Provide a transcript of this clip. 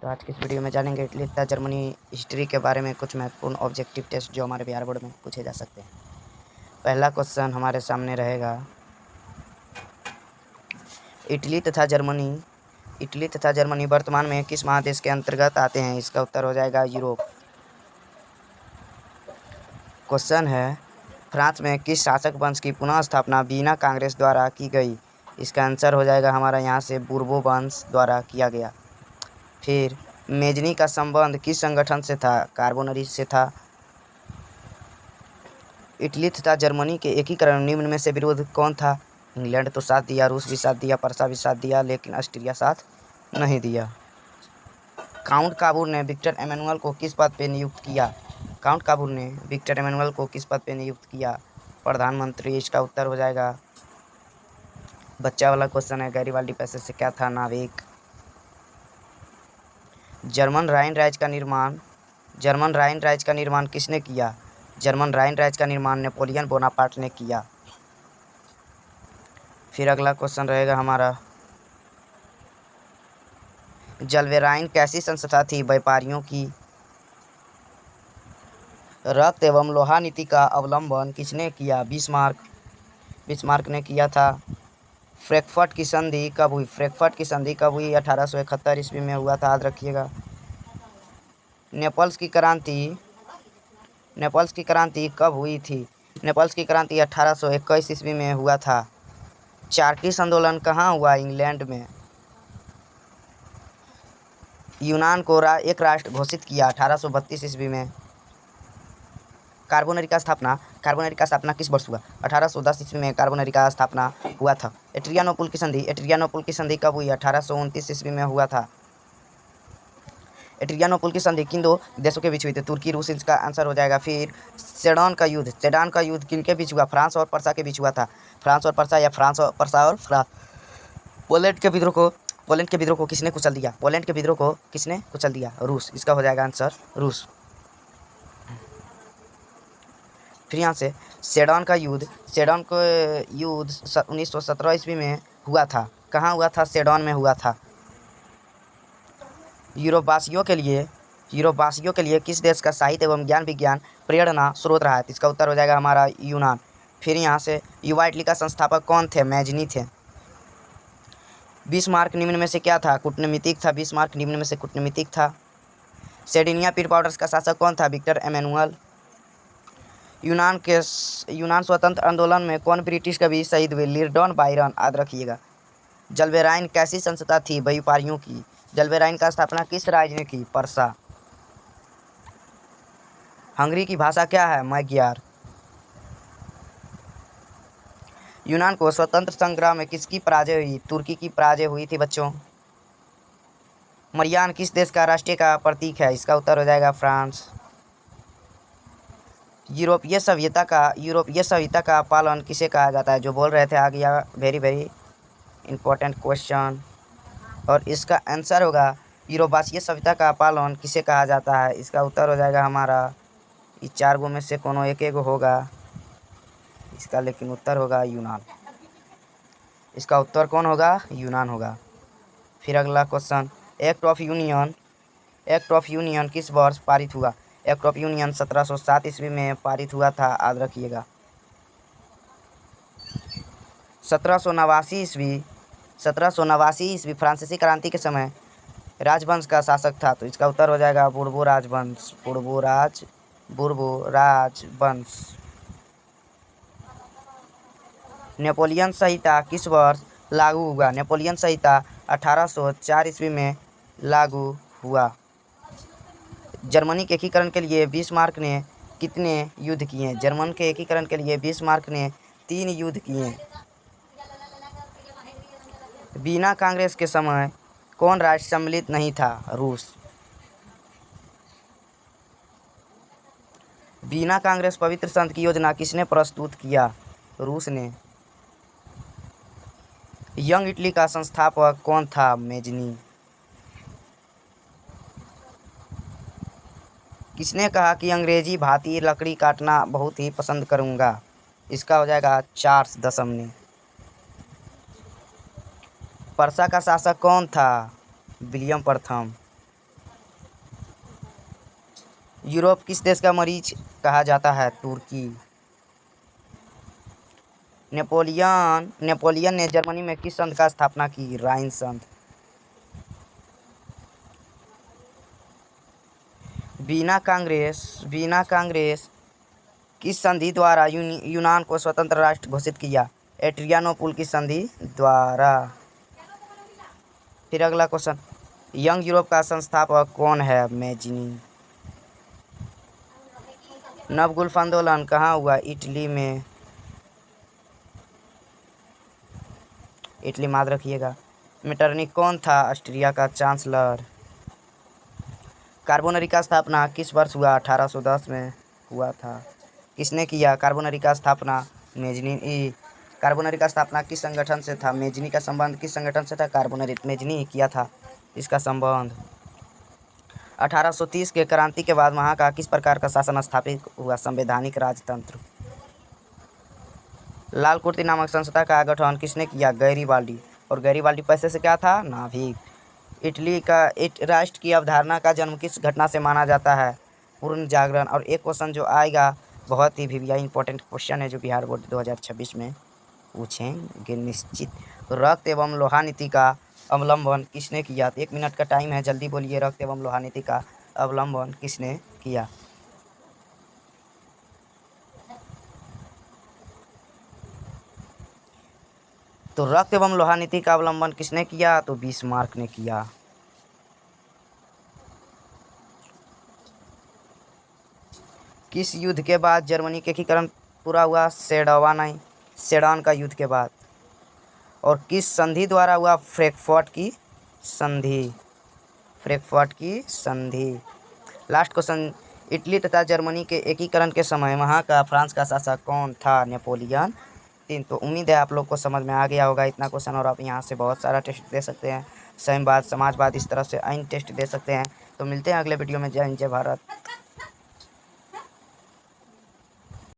तो आज की इस वीडियो में जानेंगे इटली तथा जर्मनी हिस्ट्री के बारे में कुछ महत्वपूर्ण ऑब्जेक्टिव टेस्ट जो हमारे बिहार बोर्ड में पूछे जा सकते हैं। पहला क्वेश्चन हमारे सामने रहेगा, इटली तथा जर्मनी वर्तमान में किस महादेश के अंतर्गत आते हैं? इसका उत्तर हो जाएगा यूरोप। क्वेश्चन है, फ्रांस में किस शासक वंश की पुनः स्थापना वीना कांग्रेस द्वारा की गई? इसका आंसर हो जाएगा हमारा यहाँ से बूर्बो वंश द्वारा किया गया। फिर मेजनी का संबंध किस संगठन से था? कार्बोनरी से था। इटली तथा जर्मनी के एकीकरण निम्न में से विरोध कौन था? इंग्लैंड तो साथ दिया, रूस भी साथ दिया, पर्सा भी साथ दिया, लेकिन ऑस्ट्रिया साथ नहीं दिया। काउंट काबूल ने विक्टर एमेनुअल को किस पद पे नियुक्त किया? काउंट काबूल ने विक्टर एमेनुअल को किस पद पे नियुक्त किया? प्रधानमंत्री। इसका उत्तर हो जाएगा, बच्चा वाला क्वेश्चन है, गैरीबाल्डी पैसेज से क्या था? नाविक। जर्मन राइन राज्य का निर्माण किसने किया? जर्मन राइन राज्य का निर्माण नेपोलियन बोनापार्ट ने किया। फिर अगला क्वेश्चन रहेगा हमारा, जलवेराइन कैसी संस्था थी? व्यापारियों की। रक्त एवं लोहा नीति का अवलंबन किसने किया? बिस्मार्क ने किया था। फ्रैंकफर्ट की संधि कब हुई? 1871 ईस्वी में हुआ था, याद रखिएगा। नेपल्स की क्रांति कब हुई थी? नेपल्स की क्रांति 1821 ईस्वी में हुआ था। चार्टिस्ट आंदोलन कहाँ हुआ? इंग्लैंड में। यूनान को एक राष्ट्र घोषित किया 1832 ईस्वी में। कार्बोनरी का स्थापना किस वर्ष हुआ? 1810 ईस्वी में कार्बोनरी का स्थापना हुआ था। एड्रियानोपुल की संधि कब हुई? 1829 ईस्वी में हुआ था। एड्रियानोपुल की संधि किन दो देशों के बीच हुई थी? तुर्की, रूस। इसका आंसर हो जाएगा। फिर सेडान का युद्ध किनके बीच हुआ? फ्रांस और पर्सा के बीच हुआ था। फ्रांस और पर्सा। पोलैंड के विद्रोह को किसने कुचल दिया? रूस। इसका हो जाएगा आंसर रूस। फिर यहाँ से सेडान का युद्ध 1917 ईस्वी में हुआ था। कहाँ हुआ था? सेडान में हुआ था। यूरोपवासियों के लिए किस देश का साहित्य एवं ज्ञान विज्ञान प्रेरणा स्रोत रहा है? इसका उत्तर हो जाएगा हमारा यूनान। फिर यहाँ से युवा इटली का संस्थापक कौन थे? मैजनी थे। बिस्मार्क निम्न में से क्या था? कूटनीतिक था। सेडिनिया पीट पाउडर्स का शासक कौन था? Victor Emmanuel. यूनान स्वतंत्र आंदोलन में कौन ब्रिटिश कवि शहीद हुए? लिरडॉन बायरन, याद रखिएगा। जलवेराइन कैसी संस्था थी? व्यापारियों की। जलवेराइन का स्थापना किस राज्य ने की? पर्सा। हंगरी की भाषा क्या है? मैग्यार। यूनान को स्वतंत्र संग्राम में किसकी पराजय हुई? तुर्की की पराजय हुई थी बच्चों। मरियान किस देश का राष्ट्रीय का प्रतीक है? इसका उत्तर हो जाएगा फ्रांस। यूरोपीय सभ्यता का पालन किसे कहा जाता है? जो बोल रहे थे आ गया, वेरी वेरी इंपॉर्टेंट क्वेश्चन। और इसका आंसर होगा, यूरोपीय सभ्यता का पालन किसे कहा जाता है? इसका उत्तर हो जाएगा हमारा, इस 4 गो में से कोनो एक होगा इसका, लेकिन उत्तर होगा यूनान। इसका उत्तर कौन होगा? यूनान होगा। फिर अगला क्वेश्चन, एक्ट ऑफ यूनियन किस वर्ष पारित हुआ? एक्ट ऑफ यूनियन 1707 ईस्वी में पारित हुआ था, याद रखिएगा। 1789 ईस्वी फ्रांसीसी क्रांति के समय राजवंश का शासक था, तो इसका उत्तर हो जाएगा बूर्बो राजवंश। नेपोलियन संहिता किस वर्ष लागू हुआ? नेपोलियन संहिता 1804 ईस्वी में लागू हुआ। जर्मनी के एकीकरण के लिए बिस्मार्क ने कितने युद्ध किए? जर्मन के एकीकरण के लिए बिस्मार्क ने 3 युद्ध किए। वीना कांग्रेस के समय कौन राष्ट्र सम्मिलित नहीं था? रूस। वीना कांग्रेस पवित्र संत की योजना किसने प्रस्तुत किया? रूस ने। यंग इटली का संस्थापक कौन था? मेजनी। किसने कहा कि अंग्रेजी भाती लकड़ी काटना बहुत ही पसंद करूंगा? इसका हो जाएगा चार्ल्स दशम ने। पर्सा का शासक कौन था? विलियम प्रथम। यूरोप किस देश का मरीज कहा जाता है? तुर्की। नेपोलियन ने जर्मनी में किस संघ का स्थापना की? राइन संघ। वीना कांग्रेस किस संधि द्वारा यूनान को स्वतंत्र राष्ट्र घोषित किया? एड्रियानोपुल की संधि द्वारा। फिर अगला क्वेश्चन, यंग यूरोप का संस्थापक कौन है? मैजिनी। नवगुल्फ आंदोलन कहाँ हुआ? इटली में। इटली याद रखिएगा। मेटरनिक कौन था? ऑस्ट्रिया का चांसलर। कार्बोनरी का स्थापना किस वर्ष हुआ? 1810 में हुआ था। किसने किया कार्बोनरी का स्थापना? मेजनी। कार्बोनरी का स्थापना किस संगठन से था? मेजनी का संबंध किस संगठन से था? कार्बोनरी मेजनी किया था इसका संबंध। 1830 के क्रांति के बाद वहाँ का किस प्रकार का शासन स्थापित हुआ? संवैधानिक राजतंत्र। लाल कुर्ती नामक संस्था का गठन किसने किया? गैरीबाल्डी। और गैरीबाल्डी पैसे से क्या था? नाभिक। इटली का राष्ट्र की अवधारणा का जन्म किस घटना से माना जाता है? पूर्ण जागरण। और एक क्वेश्चन जो आएगा बहुत ही भैया इंपॉर्टेंट क्वेश्चन है जो बिहार बोर्ड 2026 में पूछेंगे निश्चित। रक्त एवं लोहा नीति का अवलंबन किसने किया? 1 मिनट का टाइम है, जल्दी बोलिए। रक्त एवं लोहा नीति का अवलंबन किसने किया? तो रक्त एवं लोहा नीति का अवलंबन किसने किया? तो बिस्मार्क ने किया। किस युद्ध के बाद जर्मनी के एकीकरण पूरा हुआ? सेडान का युद्ध के बाद। और किस संधि द्वारा हुआ? फ्रैंकफर्ट की संधि। लास्ट क्वेश्चन, इटली तथा जर्मनी के एकीकरण के समय वहाँ का फ्रांस का शासक कौन था? Napoleon III। तो उम्मीद है आप लोग को समझ में आ गया होगा इतना क्वेश्चन, और आप यहाँ से बहुत सारा टेस्ट दे सकते हैं, साम्यवाद, समाजवाद, इस तरह से अन्य टेस्ट दे सकते हैं। तो मिलते हैं अगले वीडियो में। जय हिंद, जय भारत।